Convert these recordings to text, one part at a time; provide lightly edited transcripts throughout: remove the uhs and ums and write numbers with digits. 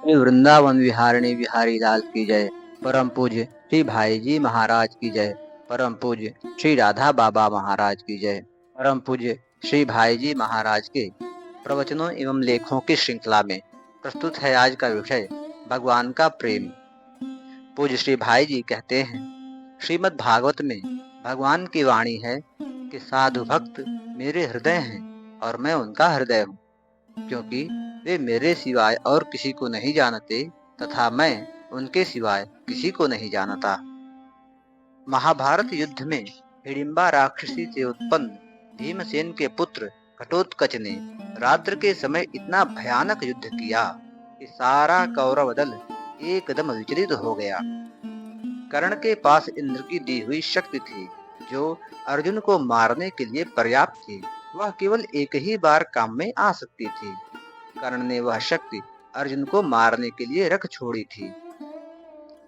श्री वृंदावन विहारिणी बिहारी लाल की जय। परम पूज्य श्री भाई जी महाराज की जय। परम पूज्य श्री राधा बाबा महाराज की जय। परम पूज्य श्री भाई जी महाराज के प्रवचनों एवं लेखों की श्रृंखला में प्रस्तुत है आज का विषय भगवान का प्रेम। पूज्य श्री भाई जी कहते हैं, श्रीमद् भागवत में भगवान की वाणी है कि साधु भक्त मेरे हृदय हैं और मैं उनका हृदय हूँ, क्योंकि वे मेरे सिवाय और किसी को नहीं जानते तथा मैं उनके सिवाय किसी को नहीं जानता। महाभारत युद्ध में हिडिंबा राक्षसी से उत्पन्न भीमसेन के पुत्र घटोत्कच ने रात्र के समय इतना भयानक युद्ध किया कि सारा कौरव दल एकदम विचलित हो गया। कर्ण के पास इंद्र की दी हुई शक्ति थी जो अर्जुन को मारने के लिए पर्याप्त थी। वह केवल एक ही बार काम में आ सकती थी। कर्ण ने वह शक्ति अर्जुन को मारने के लिए रख छोड़ी थी,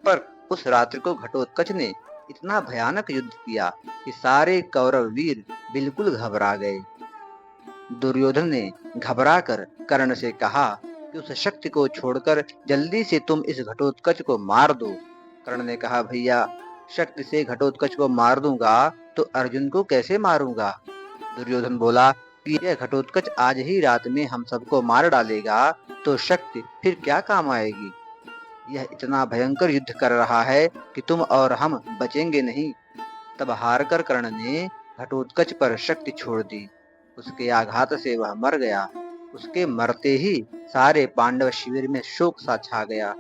पर उस रात्रि को घटोत्कच ने इतना भयानक युद्ध किया कि सारे कौरव वीर बिल्कुल घबरा गए। दुर्योधन ने घबराकर कर्ण से कहा कि उस शक्ति को छोड़कर जल्दी से तुम इस घटोत्कच को मार दो। कर्ण ने कहा, भैया, शक्ति से घटोत्कच को मार दूंगा तो अर्जुन को कैसे मारूंगा। दुर्योधन बोला कि यह घटोत्कच आज ही रात में हम सबको मार डालेगा तो शक्ति फिर क्या काम आएगी। यह इतना भयंकर युद्ध कर रहा है कि तुम और हम बचेंगे नहीं। तब हारकर कर्ण ने घटोत्कच पर शक्ति छोड़ दी। उसके आघात से वह मर गया। उसके मरते ही सारे पांडव शिविर में शोक सा छा गया।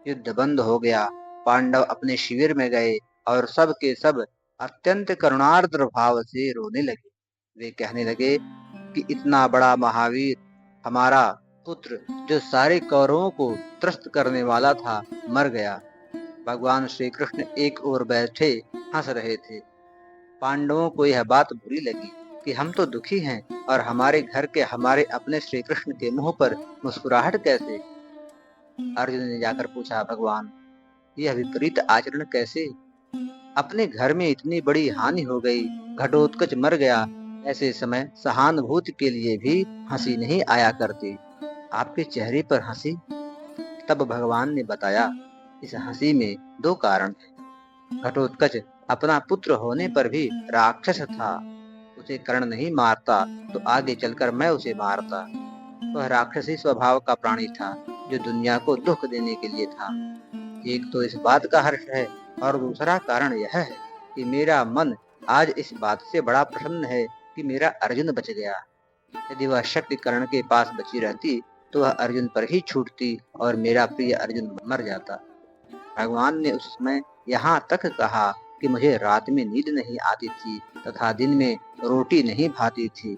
युद्ध बंद हो गया। पांडव अपने शिविर में गए और सब के सब अत्यंत करुणार्द्र भाव से रोने लगे। वे कहने लगे कि इतना बड़ा महावीर हमारा पुत्र, जो सारे कौरवों को त्रस्त करने वाला था, मर गया। भगवान श्री कृष्ण एक ओर बैठे हंस रहे थे। पांडवों को यह बात बुरी लगी कि हम तो दुखी हैं और हमारे घर के हमारे अपने श्री कृष्ण के मुंह पर मुस्कुराहट कैसे। अर्जुन ने जाकर पूछा, भगवान, यह विपरीत आचरण कैसे। अपने घर में इतनी बड़ी हानि हो गई, घटोत्कच मर गया, ऐसे समय सहानुभूति के लिए भी हंसी नहीं आया करती। आपके चेहरे पर हंसी। तब भगवान ने बताया, इस हंसी में दो कारण हैं। घटोत्कच अपना पुत्र होने पर भी राक्षस था। उसे कर्ण नहीं मारता तो आगे चलकर मैं उसे मारता। वह राक्षसी स्वभाव का प्राणी था जो दुनिया को दुख देने के लिए था। एक तो इस बात का हर्ष है और दूसरा कारण यह है कि मेरा मन आज इस बात से बड़ा प्रसन्न है कि मेरा अर्जुन बच गया। यदि वह शक्ति कर्ण के पास बची रहती तो वह अर्जुन पर ही छूटती और मेरा प्रिय अर्जुन मर जाता। भगवान ने उस समय यहाँ तक कहा कि मुझे रात में नींद नहीं आती थी तथा दिन में रोटी नहीं भाती थी,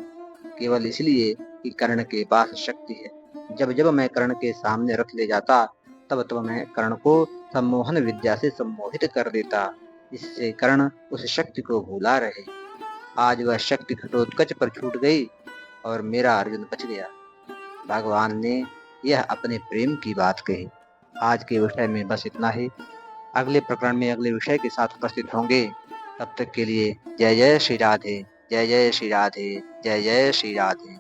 केवल इसलिए कि कर्ण के पास शक्ति है। जब जब मैं कर्ण के सामने रख ले जाता तब मैं कर्ण को सम्मोहन विद्या से सम्मोहित कर देता, जिससे कर्ण उस शक्ति को भूला रहे। आज वह शक्ति घटोत्कच पर छूट गई और मेरा अर्जुन बच गया। भगवान ने यह अपने प्रेम की बात कही। आज के विषय में बस इतना ही। अगले प्रकरण में अगले विषय के साथ उपस्थित होंगे। तब तक के लिए जय जय श्री राधे, जय जय श्री राधे, जय जय श्री राधे।